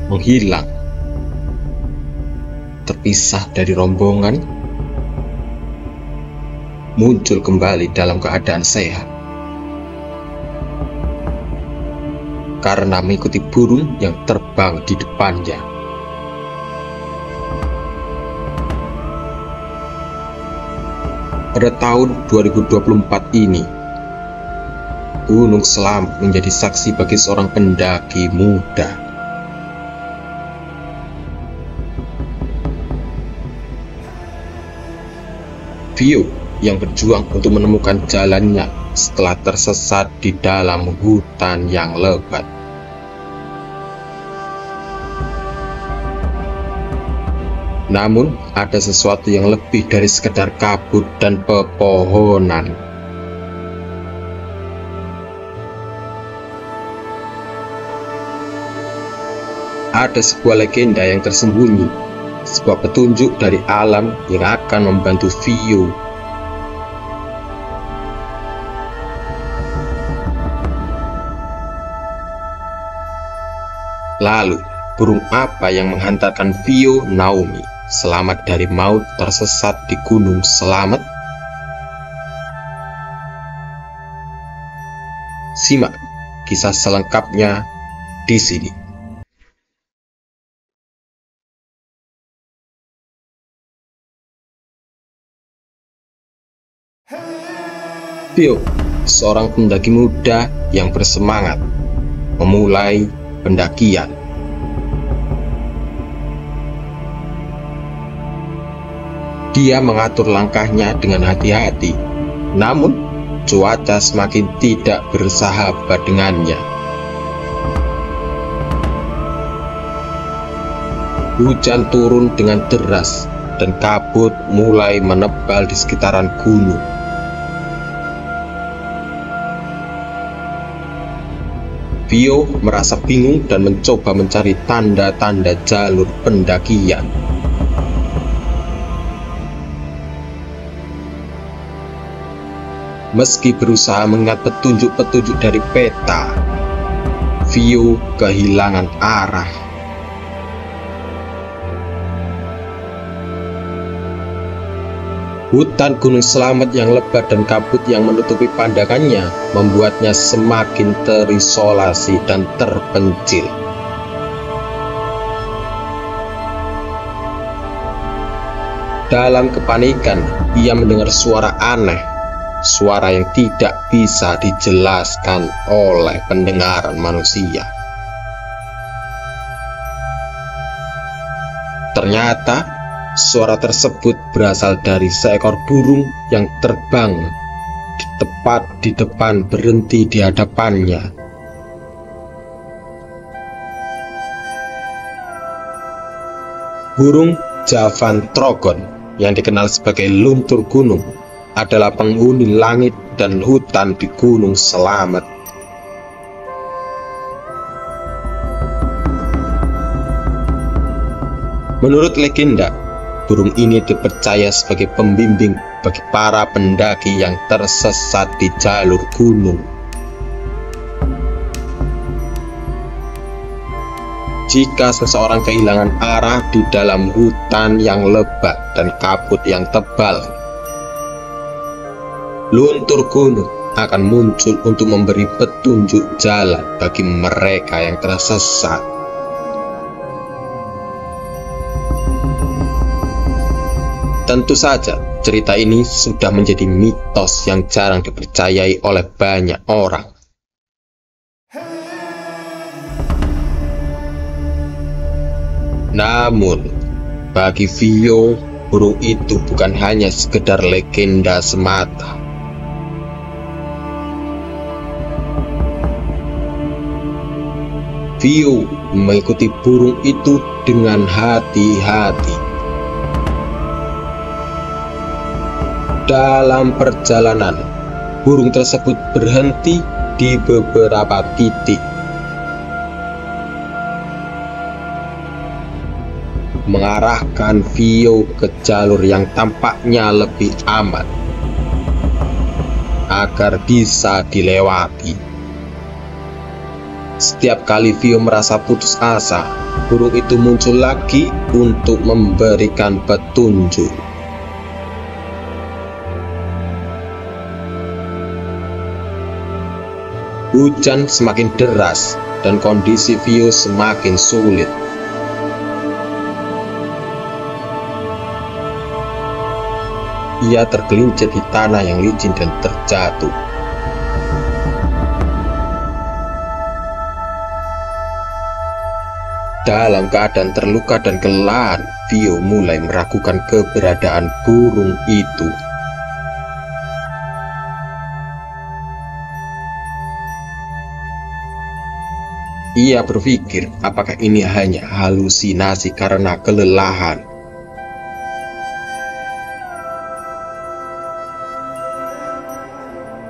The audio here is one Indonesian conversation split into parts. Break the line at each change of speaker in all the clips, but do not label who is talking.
menghilang, terpisah dari rombongan, muncul kembali dalam keadaan sehat karena mengikuti burung yang terbang di depannya. Pada tahun 2024 ini, Gunung Slamet menjadi saksi bagi seorang pendaki muda. Vio yang berjuang untuk menemukan jalannya setelah tersesat di dalam hutan yang lebat. Namun, ada sesuatu yang lebih dari sekedar kabut dan pepohonan. Ada sebuah legenda yang tersembunyi, sebuah petunjuk dari alam yang akan membantu Vio. Lalu, burung apa yang menghantarkan Vio Naomi selamat dari maut tersesat di Gunung Slamet? Simak kisah selengkapnya di sini. Vio, seorang pendaki muda yang bersemangat memulai pendakian. Dia mengatur langkahnya dengan hati-hati, namun cuaca semakin tidak bersahabat dengannya. Hujan turun dengan deras dan kabut mulai menebal di sekitaran gunung. Vio merasa bingung dan mencoba mencari tanda-tanda jalur pendakian. Meski berusaha mengingat petunjuk-petunjuk dari peta, Vio kehilangan arah. Hutan Gunung Slamet yang lebat dan kabut yang menutupi pandangannya membuatnya semakin terisolasi dan terpencil. Dalam kepanikan, ia mendengar suara aneh, suara yang tidak bisa dijelaskan oleh pendengaran manusia. Ternyata suara tersebut berasal dari seekor burung yang terbang tepat di depan berhenti di hadapannya. Burung Javan Trogon yang dikenal sebagai luntur gunung adalah penghuni langit dan hutan di Gunung Slamet. Menurut legenda, burung ini dipercaya sebagai pembimbing bagi para pendaki yang tersesat di jalur gunung. Jika seseorang kehilangan arah di dalam hutan yang lebat dan kabut yang tebal, luntur gunung akan muncul untuk memberi petunjuk jalan bagi mereka yang tersesat. Tentu saja, cerita ini sudah menjadi mitos yang jarang dipercayai oleh banyak orang. Namun, bagi Vio, burung itu bukan hanya sekedar legenda semata. Vio mengikuti burung itu dengan hati-hati. Dalam perjalanan, burung tersebut berhenti di beberapa titik, mengarahkan Vio ke jalur yang tampaknya lebih aman agar bisa dilewati. Setiap kali Vio merasa putus asa, burung itu muncul lagi untuk memberikan petunjuk. Hujan semakin deras dan kondisi Vio semakin sulit. Ia tergelincir di tanah yang licin dan terjatuh. Dalam keadaan terluka dan kelelahan, Vio mulai meragukan keberadaan burung itu. Ia berpikir apakah ini hanya halusinasi karena kelelahan.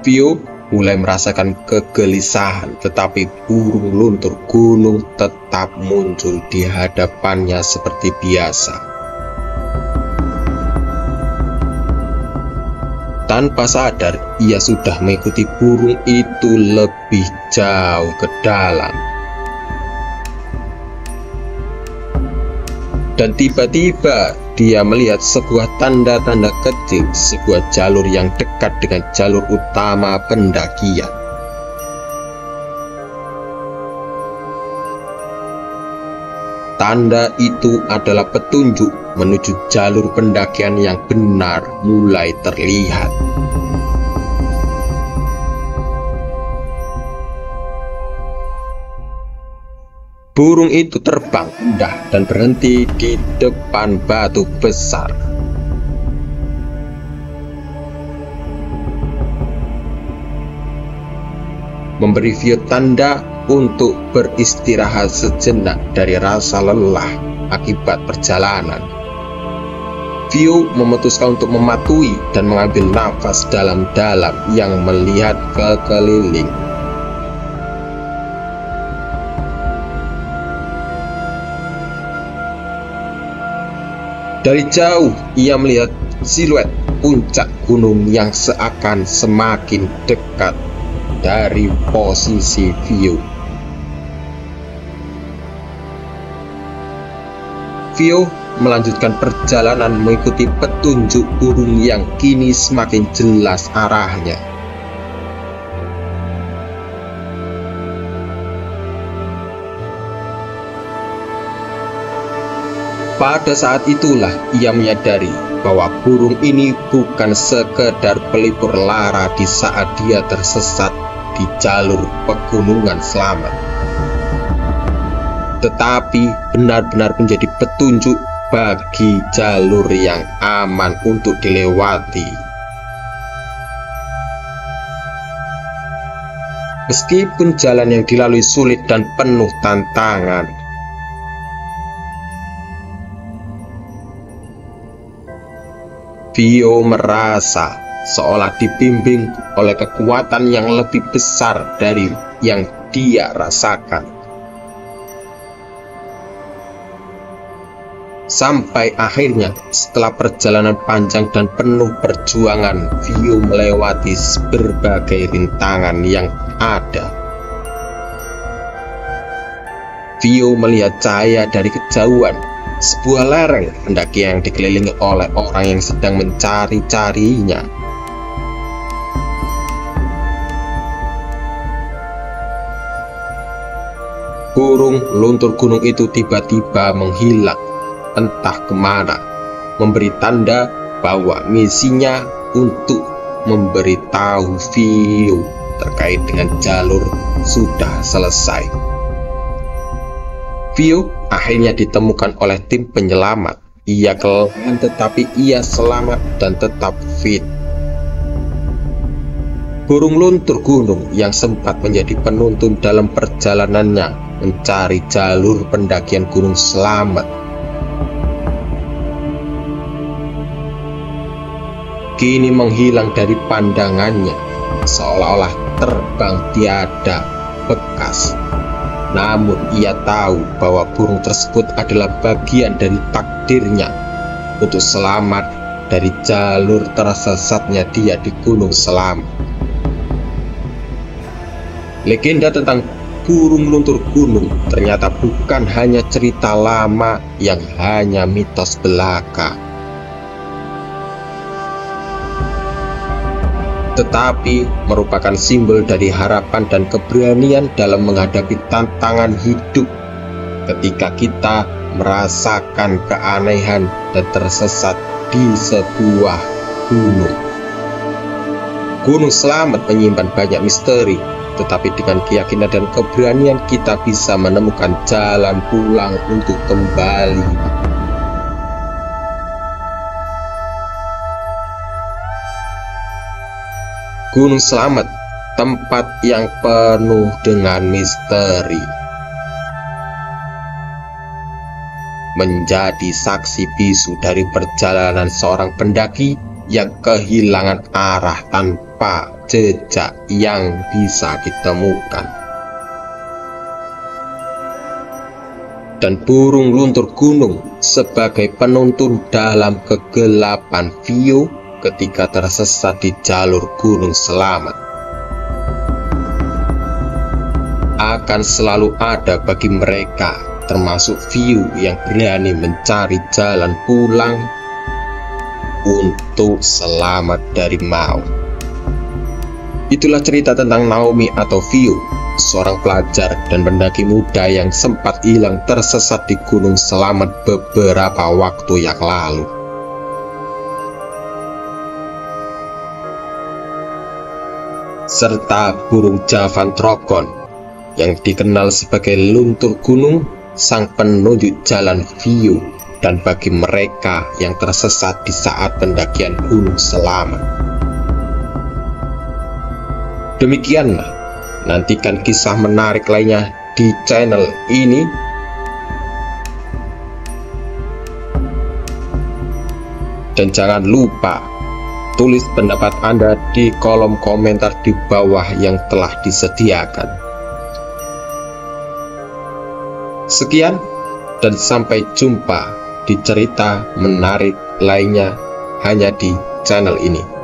Vio mulai merasakan kegelisahan, tetapi burung luntur gunung tetap muncul di hadapannya seperti biasa. Tanpa sadar, ia sudah mengikuti burung itu lebih jauh ke dalam. Dan tiba-tiba dia melihat sebuah tanda-tanda kecil, sebuah jalur yang dekat dengan jalur utama pendakian. Tanda itu adalah petunjuk menuju jalur pendakian yang benar mulai terlihat. Burung itu terbang indah dan berhenti di depan batu besar. Memberi Vio tanda untuk beristirahat sejenak dari rasa lelah akibat perjalanan. Vio memutuskan untuk mematuhi dan mengambil nafas dalam-dalam yang melihat ke keliling. Dari jauh, ia melihat siluet puncak gunung yang seakan semakin dekat dari posisi Vio. Vio melanjutkan perjalanan mengikuti petunjuk burung yang kini semakin jelas arahnya. Pada saat itulah ia menyadari bahwa burung ini bukan sekedar pelipur lara di saat dia tersesat di jalur pegunungan selamat, tetapi benar-benar menjadi petunjuk bagi jalur yang aman untuk dilewati. Meskipun jalan yang dilalui sulit dan penuh tantangan, Vio merasa seolah dibimbing oleh kekuatan yang lebih besar dari yang dia rasakan. Sampai akhirnya, setelah perjalanan panjang dan penuh perjuangan, Vio melewati berbagai rintangan yang ada. Vio melihat cahaya dari kejauhan, sebuah lereng pendakian yang dikelilingi oleh orang yang sedang mencari-carinya. Burung luntur gunung itu tiba-tiba menghilang entah kemana, memberi tanda bahwa misinya untuk memberitahu Vio terkait dengan jalur sudah selesai. Vio akhirnya ditemukan oleh tim penyelamat. Ia kelelahan tetapi ia selamat dan tetap fit. Burung luntur gunung yang sempat menjadi penuntun dalam perjalanannya mencari jalur pendakian gunung selamat, kini menghilang dari pandangannya, seolah-olah terbang tiada bekas. Namun ia tahu bahwa burung tersebut adalah bagian dari takdirnya untuk selamat dari jalur tersesatnya dia di Gunung Selamat. Legenda tentang burung luntur gunung ternyata bukan hanya cerita lama yang hanya mitos belaka, tetapi merupakan simbol dari harapan dan keberanian dalam menghadapi tantangan hidup ketika kita merasakan keanehan dan tersesat di sebuah gunung. Gunung Slamet menyimpan banyak misteri, tetapi dengan keyakinan dan keberanian kita bisa menemukan jalan pulang untuk kembali. Gunung Slamet, tempat yang penuh dengan misteri, menjadi saksi bisu dari perjalanan seorang pendaki yang kehilangan arah tanpa jejak yang bisa ditemukan. Dan burung luntur gunung sebagai penuntun dalam kegelapan Vio ketika tersesat di jalur Gunung Slamet akan selalu ada bagi mereka, termasuk Vio yang berani mencari jalan pulang untuk selamat dari maut. Itulah cerita tentang Naomi atau Vio, seorang pelajar dan pendaki muda yang sempat hilang tersesat di Gunung Slamet beberapa waktu yang lalu. Serta burung Javan Trogon yang dikenal sebagai luntur gunung, sang penunjuk jalan Vio, dan bagi mereka yang tersesat di saat pendakian Gunung Slamet. Demikianlah, nantikan kisah menarik lainnya di channel ini. Dan jangan lupa tulis pendapat Anda di kolom komentar di bawah yang telah disediakan. Sekian dan sampai jumpa di cerita menarik lainnya hanya di channel ini.